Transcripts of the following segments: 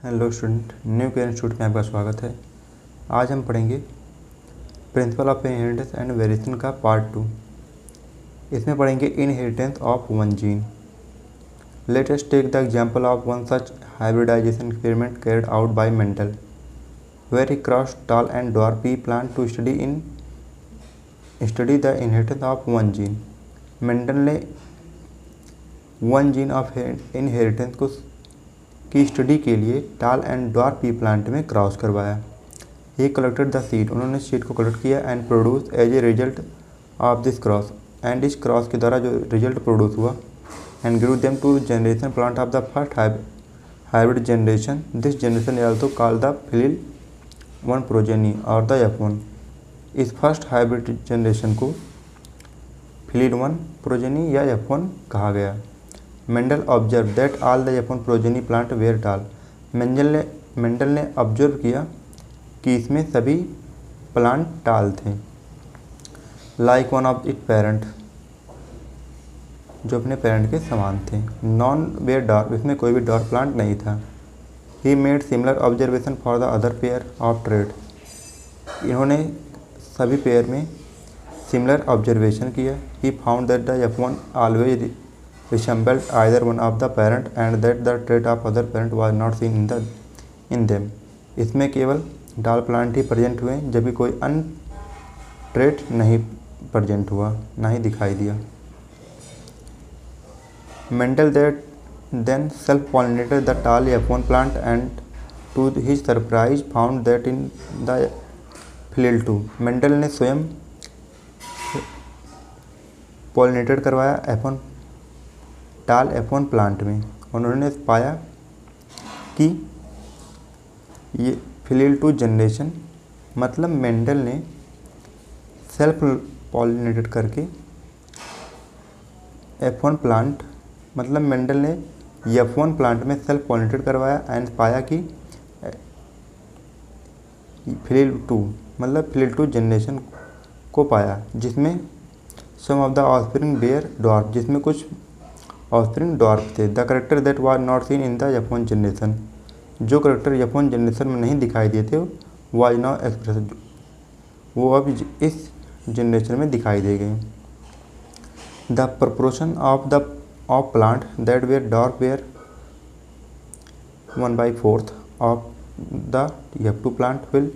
Hello student, new care institute में आपका स्वागत है। आज हम पढ़ेंगे principle of inheritance and variation का पार्ट 2। इसमें पढ़ेंगे inheritance of one gene. Let us take the example of one such hybridisation experiment carried out by Mendel, where he crossed tall and dwarf pea plant to study the inheritance of one gene. Mendel ने one gene of inheritance की study के लिए tall and dwarf pea plant में cross करवाया। He collected the seed, उन्होंने seed को collect किया and produce as a result of this cross, and इस क्रॉस के द्वारा जो रिजल्ट प्रोड्यूस हुआ and grew them to generation plant of the first hybrid generation. This generation is also called the filial one progeny और the F1। इस first hybrid generation को फिलिल one progeny या F1 कहा गया। Mendel observe that all the F1 progeny plant were tall. Mendel ने observe किया कि इसमें सभी प्लांट टाल थे। Like one of it parent, जो अपने पेरेंट के समान थे। नॉन वेयर डॉर्फ, इसमें कोई भी डॉर्फ प्लांट नहीं था। He made similar observation for the other pair of trade. इन्होंने सभी पेयर में सिमिलर ऑब्जर्वेशन किया। He found that the F1 always resembled either one of the parent and that the trait of other parent was not seen in them। इसमें केवल डाल plant ही present हुए, जबकि कोई अन्य ट्रेट नहीं प्रेजेंट हुआ, ना ही दिखाई दिया। Mendel then self-pollinated the tall F1 plant and to his surprise found that in the phylil 2। Mendel ने स्वयं पॉलिनेटेड करवाया टाल F1 प्लांट में। उन्होंने पाया कि ये फिलिल 2 जनरेशन, मतलब मेंडल ने सेल्फ पॉलिनेटेड करके F1 प्लांट, मतलब मेंडल ने F1 प्लांट में सेल्फ पॉलिनेटेड करवाया एंड पाया कि फिलिल 2, मतलब फिलिल 2 जनरेशन को पाया, जिसमें some of the offspring bear dwarf, जिसमें कुछ ऑफस्प्रिंग डॉर्फ थे। The character that was not seen in the F1 generation, जो करेक्टर F1 जनरेशन में नहीं दिखाई दिए थे वाज नाउ एक्सप्रेस, वो अब इस जनरेशन में दिखाई दे गए। The proportion of plant that were dwarf were 1/4 of the F2 plant will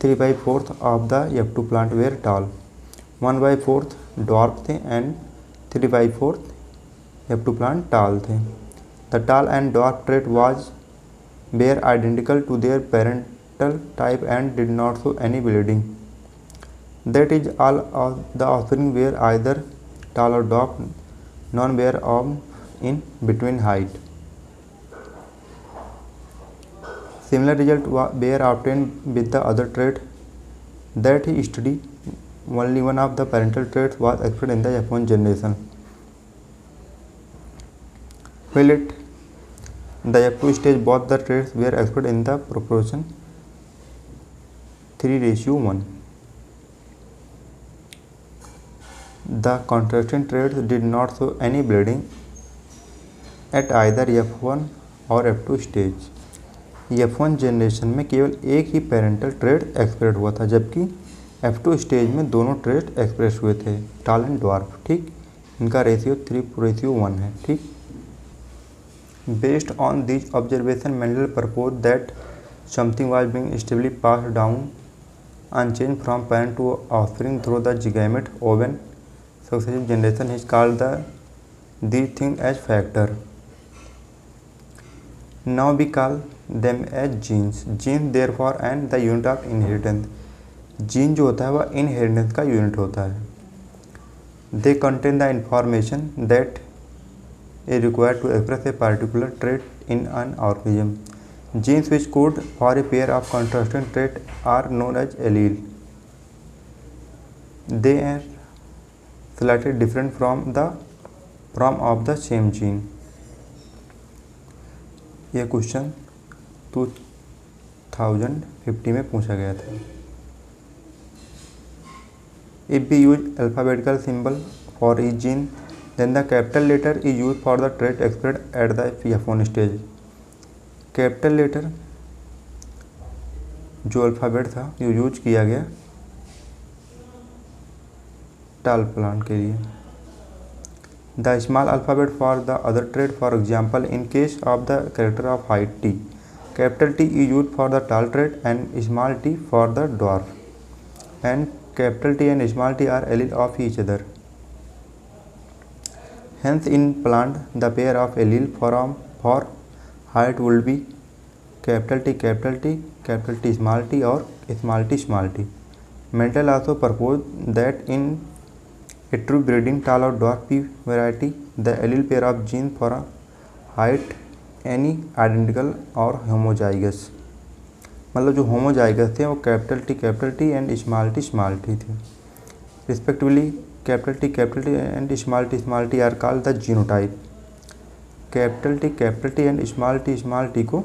3/4 of the F2 plant were tall. 1/4 dwarf थे एंड 3/4 F2 प्लांट टाल थे। The tall and dwarf trait was were identical to their parental type and did not show any blending. That is all the offspring were either tall or dwarf, none were of in between height. Similar result bear obtain with the other trait that he study. Only one of the parental traits was expressed in the F1 generation. While at the F2 stage, both the traits were expressed in the proportion 3:1. The contrasting traits did not show any bleeding at either F1 और F2 stage। F1 generation में केवल एक ही parental trait express हुआ था, जबकि F2 stage में दोनों trait express हुए थे, टाल एंड ड्वार्फ। ठीक, इनका रेशियो 3:1 है। ठीक, Based on these observations, Mendel proposed that something was being stably passed down unchanged from parent to offspring through the zygote ovum. Successive generation is called these things as factor. Now we call them as genes. Genes therefore and the unit of inheritance. Gene जो होता है वह inheritance का unit होता है। They contain the information that is required to express a particular trait in an organism. Genes which code for a pair of contrasting traits are known as allele. They are slightly different from of the same gene. यह question 2050 में पूछा गया था। If we use alphabetical symbol for each gene, then the capital letter is used for the trait expressed at the F1 stage. Capital letter जो alphabet था जो use किया गया टाल प्लांट के लिए। The small alphabet for the other trait, for example in case of the character of height T, capital T is use for the tall trait and small T for the dwarf, and capital T and small T are allele of each other. Hence in plant the pair of allele for height would be capital T, capital T, capital T small t or small t small t. Mendel also proposed that in a true breeding tall or dwarf pea variety the allele pair of genes for a height any identical or homozygous, मतलब जो homozygous थे वो capital T and small T थे respectively. Capital T and small T are called the genotype. Capital T and small T को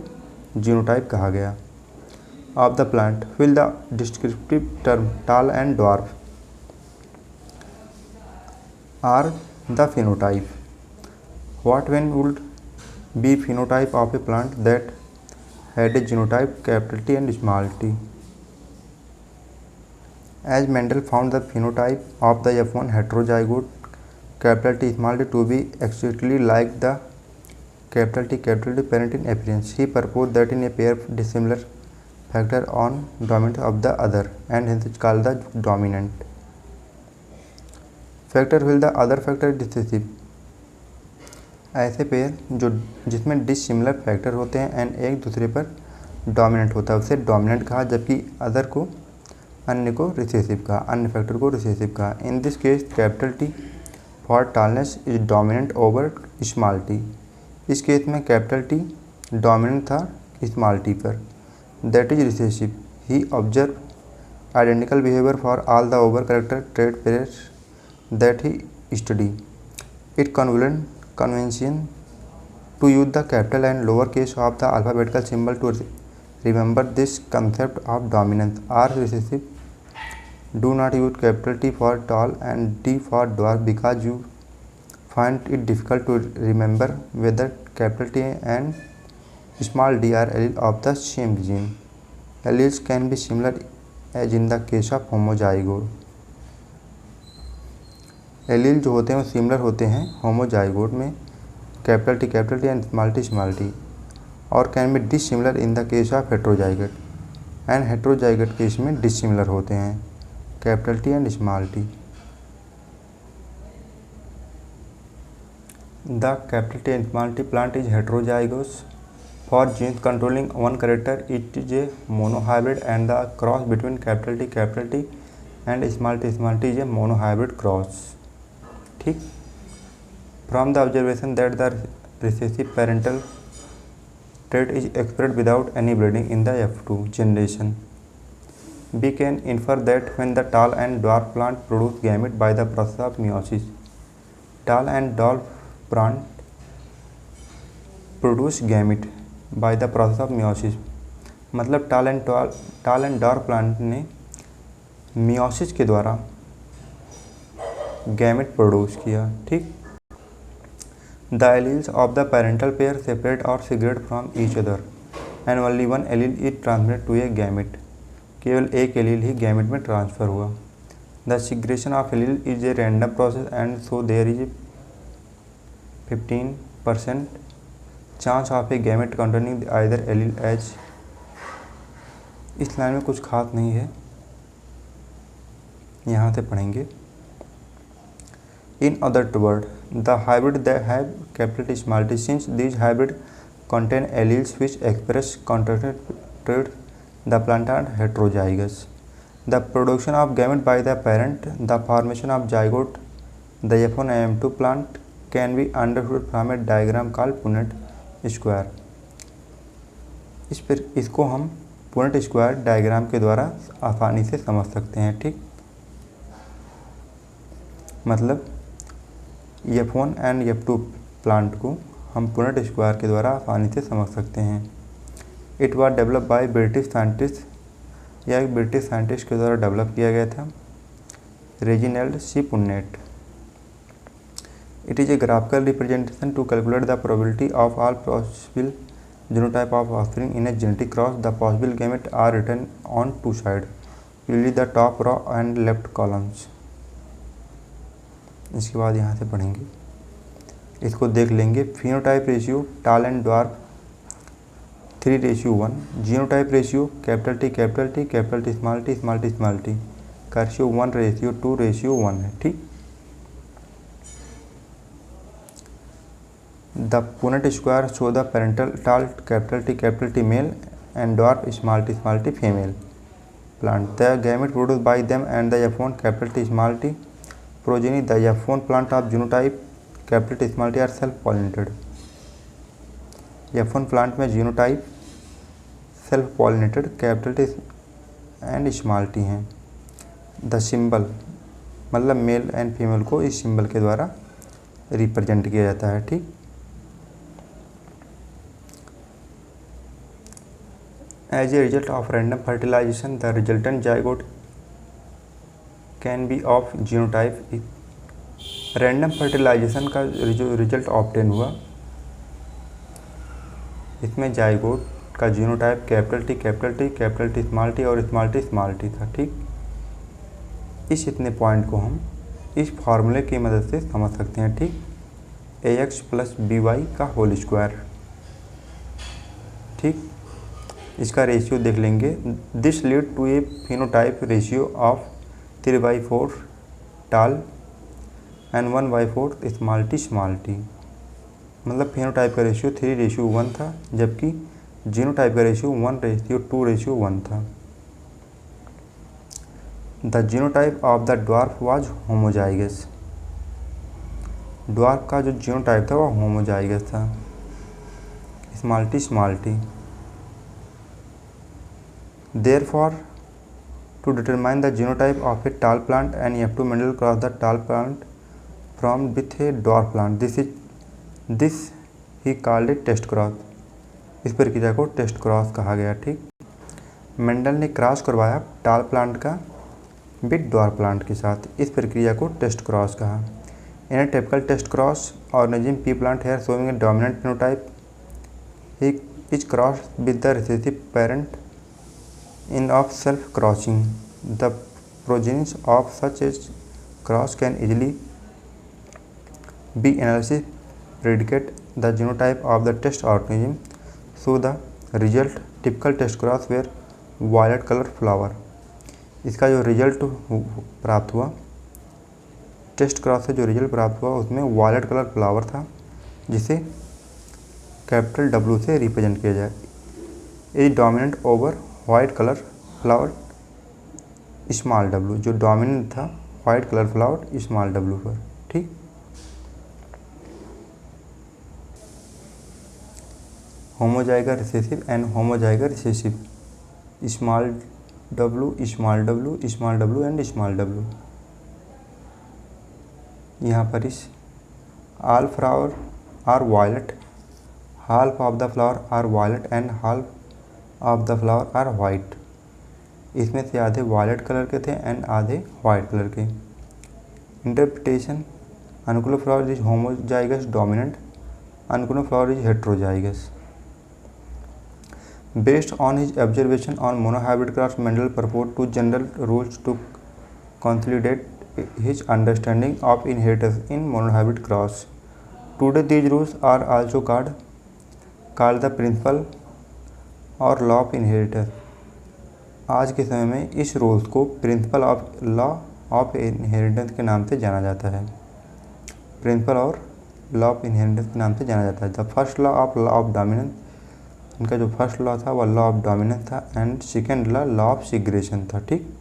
genotype कहा गया। Of the plant fill the descriptive term tall and dwarf are the phenotype. What when would be phenotype of a plant that had a genotype capital T and small t. As Mendel found the phenotype of the F1 heterozygote capital T small t to be exactly like the capital T parent in appearance, he proposed that in a pair dissimilar factor on dominant of the other and hence it's called the dominant factor while the other factor is recessive. ऐसे pair जो जिसमें dissimilar factor होते हैं and एक दूसरे पर dominant होता है उसे डोमिनेंट कहा, जबकि अदर को अन्य को रिसेसिव कहा, अन्य फैक्टर को रिसेसिव कहा। In this case capital T for tallness is dominant over small T. इस केस में कैपिटल टी डोमिनेंट था स्मॉल टी पर, that is recessive. He observe identical behaviour for all the over character trait pairs that he study. It convention to use the capital and lower case of the alphabetical symbol to remember this concept of dominance or recessive. Do not use capital T for tall and D for dwarf because you find it difficult to remember whether capital T and small d are alleles of the same gene. Alleles can be similar as in the case of homozygote. Allele जो होते हैं वो similar होते हैं homozygote में capital T and small T और can be dissimilar in the case of heterozygote and heterozygote case में dissimilar होते हैं capital T and small T. The capital T and small T plant is heterozygous for genes controlling one character. It is a monohybrid and the cross between capital T and small T is a monohybrid cross. ठीक। From the observation that the recessive parental trait is expressed without any breeding in the F2 generation, we can infer that when the tall and dwarf plant produce gamete by the process of meiosis, tall and dwarf plant produce gamete by the process of meiosis, मतलब tall and dwarf plant ने meiosis के द्वारा gamete produce किया। ठीक। The alleles of the parental pair separate or segregate from each other and only one allele is transmitted to a gamete. केवल एक allele ही gamete में transfer हुआ। The segregation of allele is a random process and so there is a 15% chance of a gamete containing either allele as। इस line में कुछ खास नहीं है, यहाँ से पढ़ेंगे। In other words, the hybrid that have capital T small t, since these hybrid contain alleles which express contrasted traits, the plant are heterozygous. The production of gamete by the parent, the formation of zygote, the F1M2 plant can be understood from a diagram called Punnett square. इसको हम Punnett square diagram के द्वारा आसानी से समझ सकते हैं। ठीक। मतलब F1 एंड F2 प्लांट को हम पुनेट स्क्वायर के द्वारा आसानी से समझ सकते हैं। It was develop by British scientist, यह एक ब्रिटिश साइंटिस्ट के द्वारा डेवलप किया गया था, Reginald C Punnett. It is a graphical representation to calculate the probability of all possible genotype of offspring in a genetic cross. The possible gametes are written on two sides, usually the top row and left columns. इसके बाद यहाँ से पढ़ेंगे, इसको देख लेंगे। Phenotype ratio tall and dwarf 3:1। Genotype ratio capital T capital T capital T small T small T small T का ratio 1:2:1 है। ठीक। The Punnett square show the parental tall capital T male and dwarf small T female plant. The gamete produce by them and the F1 capital T small T progeny. The F1 plant of genotype capital T small T are self pollinated. F1 plant में genotype self pollinated capital T and small T हैं। The symbol मतलब male and female को इस symbol के द्वारा represent किया जाता है। ठीक। As a result of random fertilisation the resultant zygote can be of genotype. Random fertilisation का जो रिजल्ट ऑब्टेन हुआ, इसमें जाइगोट का genotype capital T small T और स्मॉल टी था। ठीक। इस इतने पॉइंट को हम इस फार्मूले की मदद से समझ सकते हैं। ठीक। AX + BY का होल स्क्वायर। ठीक। इसका रेशियो देख लेंगे। This lead to a phenotype ratio of 3/4 tall and 1/4 small T. मतलब फिनोटाइप का रेशियो 3:1 था, जबकि जीनोटाइप का रेशियो 1:2:1 था। The genotype of the dwarf was homozygous. Dwarf का जो जीनोटाइप था वह होमोजाइगस था, small T. Therefore, to determine the genotype of a tall plant, and you have to Mendel cross the tall plant from with a dwarf plant. This he called a test cross. इस प्रक्रिया को test cross कहा गया। ठीक। Mendel ने cross करवाया टाल plant का विद ड्वार्फ प्लांट के साथ। इस प्रक्रिया को टेस्ट क्रॉस कहा। In a typical test cross organism pea plant here showing a dominant phenotype, he is cross with the recessive parent in of self crossing. The progenies of such a cross can easily be analysis predicate the genotype of the test organism. So the result typical test cross were violet color flower. इसका जो result प्राप्त हुआ, test cross से जो result प्राप्त हुआ उसमें violet colour flower था, जिसे कैपिटल W से रिप्रेजेंट किया जाए। Is dominant over white colour flower small w, जो डोमिनेंट था white colour flower small w पर। ठीक। Homozygous recessive and homozygous recessive small w and small w। यहाँ पर इस all flower are violet, half of the flower are violet and half of the flower are white. इसमें से आधे वायलेट colour के थे एंड आधे वाइट कलर के। इंटरप्रिटेशन अनुकूल फ्लावर इज होमोजाइगस डोमिनेंट, अनुकूल flower is heterozygous. Based on his observation on monohybrid cross, Mendel propose two general rules to consolidate his understanding of inheritance in monohybrid cross. Today these rules are also called the principle or law of inheritance. आज के समय में इस rules को principle of law of inheritance के नाम से जाना जाता है। Principal or law of inheritance के नाम से जाना जाता है। The first law of dominance, इनका जो फर्स्ट लॉ था वह लॉ ऑफ डोमिनेंस था, एंड सेकेंड लॉ ऑफ सीग्रेशन था। ठीक।